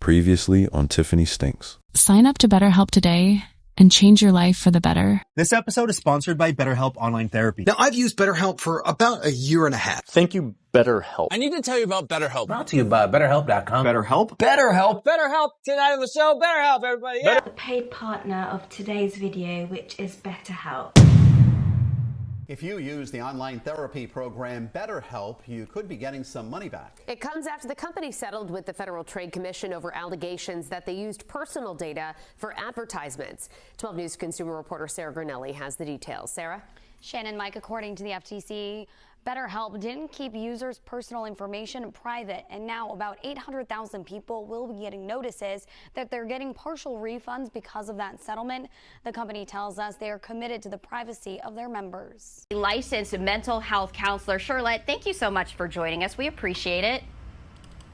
Previously on Tiffany Stinks. Sign up to BetterHelp today and change your life for the better. This episode is sponsored by BetterHelp Online Therapy. Now, I've used BetterHelp for about a year and a half. Thank you, BetterHelp. I need to tell you about BetterHelp. Brought to you by BetterHelp.com. BetterHelp? BetterHelp. BetterHelp. Tonight on the show, BetterHelp, everybody. Yeah. The paid partner of today's video, which is BetterHelp. If you use the online therapy program BetterHelp, you could be getting some money back. It comes after the company settled with the Federal Trade Commission over allegations that they used personal data for advertisements. 12 News consumer reporter Sarah Granelli has the details. Sarah? Shannon, Mike, according to the FTC, BetterHelp didn't keep users' personal information private, and now about 800,000 people will be getting notices that they're getting partial refunds because of that settlement. The company tells us they are committed to the privacy of their members. Licensed mental health counselor Charlotte, thank you so much for joining us. We appreciate it.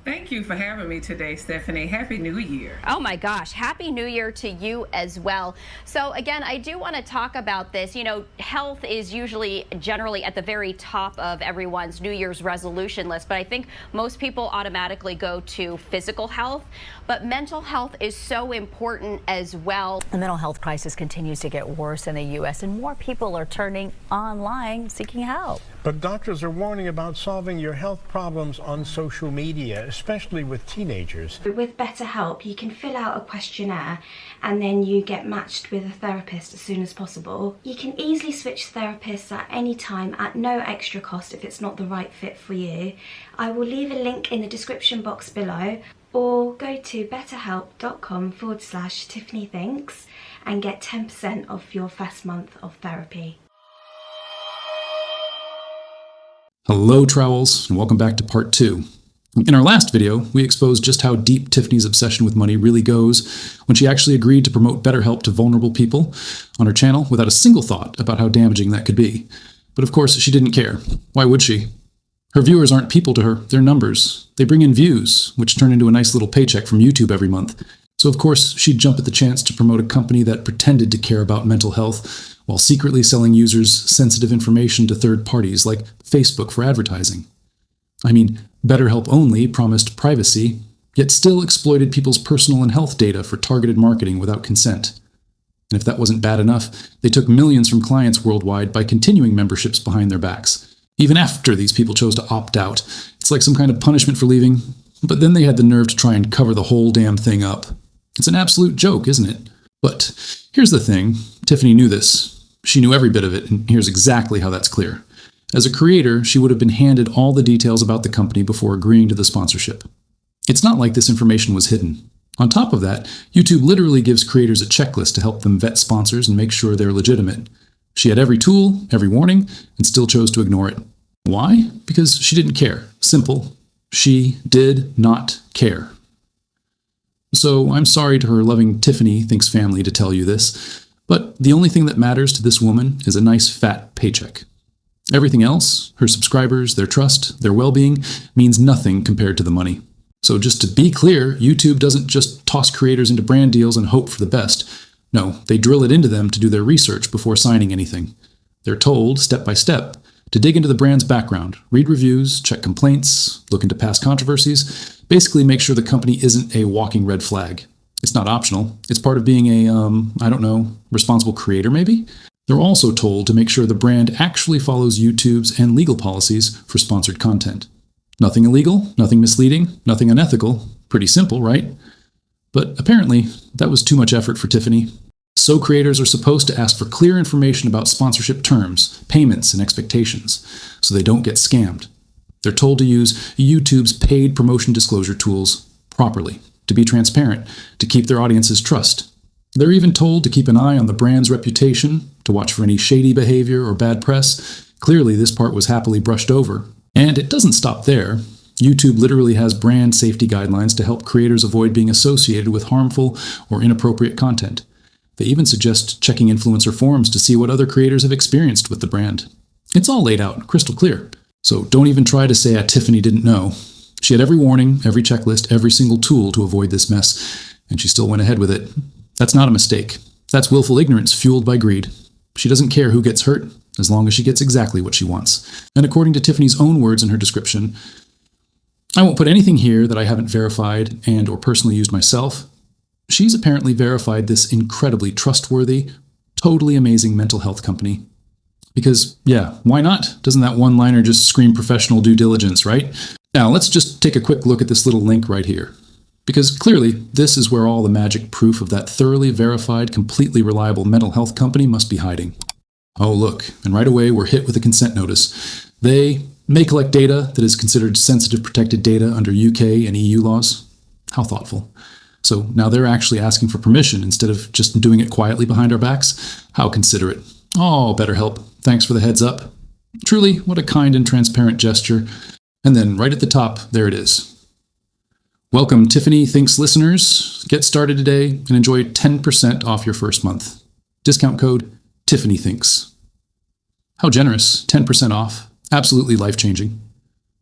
Thank you for having me today, Stephanie. Happy New Year. Oh my gosh, Happy New Year to you as well. So again, I do want to talk about this. You know, health is usually generally at the very top of everyone's New Year's resolution list, but I think most people automatically go to physical health, but mental health is so important as well. The mental health crisis continues to get worse in the U.S. and more people are turning online seeking help. But doctors are warning about solving your health problems on social media, especially with teenagers. With BetterHelp, you can fill out a questionnaire and then you get matched with a therapist as soon as possible. You can easily switch therapists at any time at no extra cost if it's not the right fit for you. I will leave a link in the description box below, or go to betterhelp.com/Tiffanythinks and get 10% off your first month of therapy. Hello, Trowels, and welcome back to part 2. In our last video, we exposed just how deep Tiffany's obsession with money really goes when she actually agreed to promote BetterHelp to vulnerable people on her channel without a single thought about how damaging that could be. But of course, she didn't care. Why would she? Her viewers aren't people to her, they're numbers. They bring in views, which turn into a nice little paycheck from YouTube every month. So of course, she'd jump at the chance to promote a company that pretended to care about mental health while secretly selling users sensitive information to third parties like Facebook for advertising. I mean, BetterHelp only promised privacy, yet still exploited people's personal and health data for targeted marketing without consent. And if that wasn't bad enough, they took millions from clients worldwide by continuing memberships behind their backs, even after these people chose to opt out. It's like some kind of punishment for leaving, but then they had the nerve to try and cover the whole damn thing up. It's an absolute joke, isn't it? But here's the thing, Tiffany knew this. She knew every bit of it, and here's exactly how that's clear. As a creator, she would have been handed all the details about the company before agreeing to the sponsorship. It's not like this information was hidden. On top of that, YouTube literally gives creators a checklist to help them vet sponsors and make sure they're legitimate. She had every tool, every warning, and still chose to ignore it. Why? Because she didn't care. Simple. She did not care. So I'm sorry to her loving Tiffanythinks family to tell you this, but the only thing that matters to this woman is a nice fat paycheck. Everything else, her subscribers, their trust, their well-being, means nothing compared to the money. So just to be clear, YouTube doesn't just toss creators into brand deals and hope for the best. No, they drill it into them to do their research before signing anything. They're told, step by step, to dig into the brand's background, read reviews, check complaints, look into past controversies, basically make sure the company isn't a walking red flag. It's not optional. It's part of being a, responsible creator maybe? They're also told to make sure the brand actually follows YouTube's and legal policies for sponsored content. Nothing illegal, nothing misleading, nothing unethical. Pretty simple, right? But apparently, that was too much effort for Tiffany. So creators are supposed to ask for clear information about sponsorship terms, payments, and expectations, so they don't get scammed. They're told to use YouTube's paid promotion disclosure tools properly, to be transparent, to keep their audience's trust. They're even told to keep an eye on the brand's reputation, to watch for any shady behavior or bad press. Clearly, this part was happily brushed over. And it doesn't stop there. YouTube literally has brand safety guidelines to help creators avoid being associated with harmful or inappropriate content. They even suggest checking influencer forums to see what other creators have experienced with the brand. It's all laid out, crystal clear. So don't even try to say Tiffany didn't know. She had every warning, every checklist, every single tool to avoid this mess, and she still went ahead with it. That's not a mistake. That's willful ignorance fueled by greed. She doesn't care who gets hurt, as long as she gets exactly what she wants. And according to Tiffany's own words in her description, I won't put anything here that I haven't verified and or personally used myself. She's apparently verified this incredibly trustworthy, totally amazing mental health company. Because, yeah, why not? Doesn't that one-liner just scream professional due diligence, right? Now, let's just take a quick look at this little link right here. Because clearly, this is where all the magic proof of that thoroughly verified, completely reliable mental health company must be hiding. Oh, look, and right away we're hit with a consent notice. They may collect data that is considered sensitive protected data under UK and EU laws. How thoughtful. So now they're actually asking for permission instead of just doing it quietly behind our backs. How considerate. Oh, BetterHelp, thanks for the heads up. Truly, what a kind and transparent gesture. And then right at the top, there it is. Welcome, Tiffanythinks listeners. Get started today and enjoy 10% off your first month. Discount code Tiffanythinks. How generous, 10% off. Absolutely life-changing.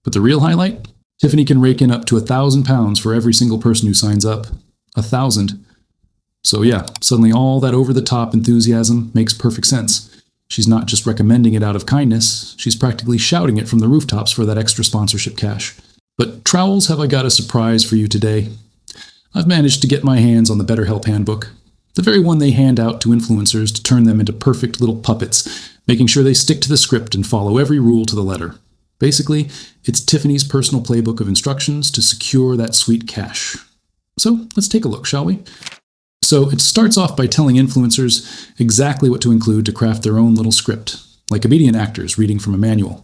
But the real highlight? Tiffany can rake in up to £1,000 for every single person who signs up. 1,000. So yeah, suddenly all that over-the-top enthusiasm makes perfect sense. She's not just recommending it out of kindness, she's practically shouting it from the rooftops for that extra sponsorship cash. But trowels, have I got a surprise for you today? I've managed to get my hands on the BetterHelp handbook, the very one they hand out to influencers to turn them into perfect little puppets, making sure they stick to the script and follow every rule to the letter. Basically, it's Tiffany's personal playbook of instructions to secure that sweet cash. So let's take a look, shall we? So it starts off by telling influencers exactly what to include to craft their own little script, like obedient actors reading from a manual.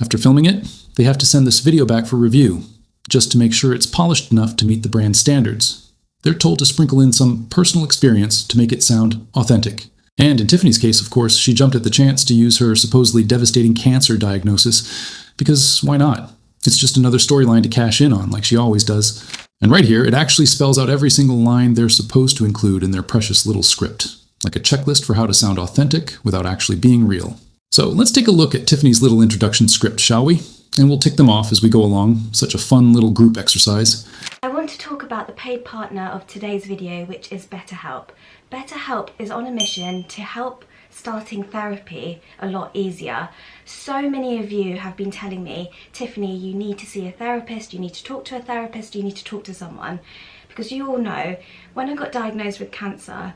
After filming it, they have to send this video back for review, just to make sure it's polished enough to meet the brand standards. They're told to sprinkle in some personal experience to make it sound authentic. And in Tiffany's case, of course, she jumped at the chance to use her supposedly devastating cancer diagnosis, because why not? It's just another storyline to cash in on, like she always does. And right here, it actually spells out every single line they're supposed to include in their precious little script, like a checklist for how to sound authentic without actually being real. So let's take a look at Tiffany's little introduction script, shall we? And we'll tick them off as we go along. Such a fun little group exercise. I want to talk about the paid partner of today's video, which is BetterHelp. BetterHelp is on a mission to help starting therapy a lot easier. So many of you have been telling me, Tiffany, you need to see a therapist, you need to talk to a therapist, you need to talk to someone. Because you all know, when I got diagnosed with cancer,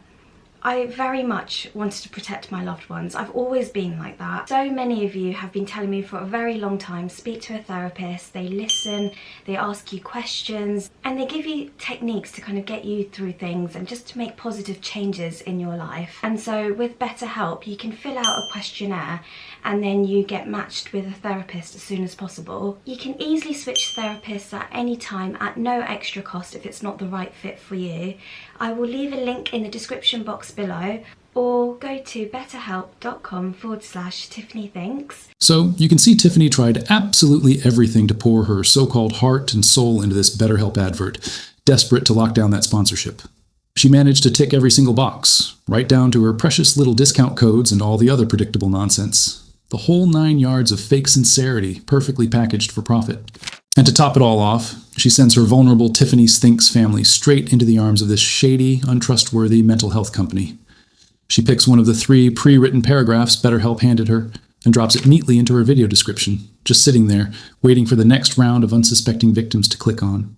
I very much wanted to protect my loved ones. I've always been like that. So many of you have been telling me for a very long time, speak to a therapist, they listen, they ask you questions, and they give you techniques to kind of get you through things and just to make positive changes in your life. And so with BetterHelp, you can fill out a questionnaire and then you get matched with a therapist as soon as possible. You can easily switch therapists at any time at no extra cost if it's not the right fit for you. I will leave a link in the description box below, or go to betterhelp.com/Tiffanythinks. So you can see Tiffany tried absolutely everything to pour her so-called heart and soul into this BetterHelp advert, desperate to lock down that sponsorship. She managed to tick every single box, right down to her precious little discount codes and all the other predictable nonsense. The whole 9 yards of fake sincerity, perfectly packaged for profit. And to top it all off, she sends her vulnerable Tiffanythinks family straight into the arms of this shady, untrustworthy mental health company. She picks one of the 3 pre-written paragraphs BetterHelp handed her and drops it neatly into her video description, just sitting there, waiting for the next round of unsuspecting victims to click on.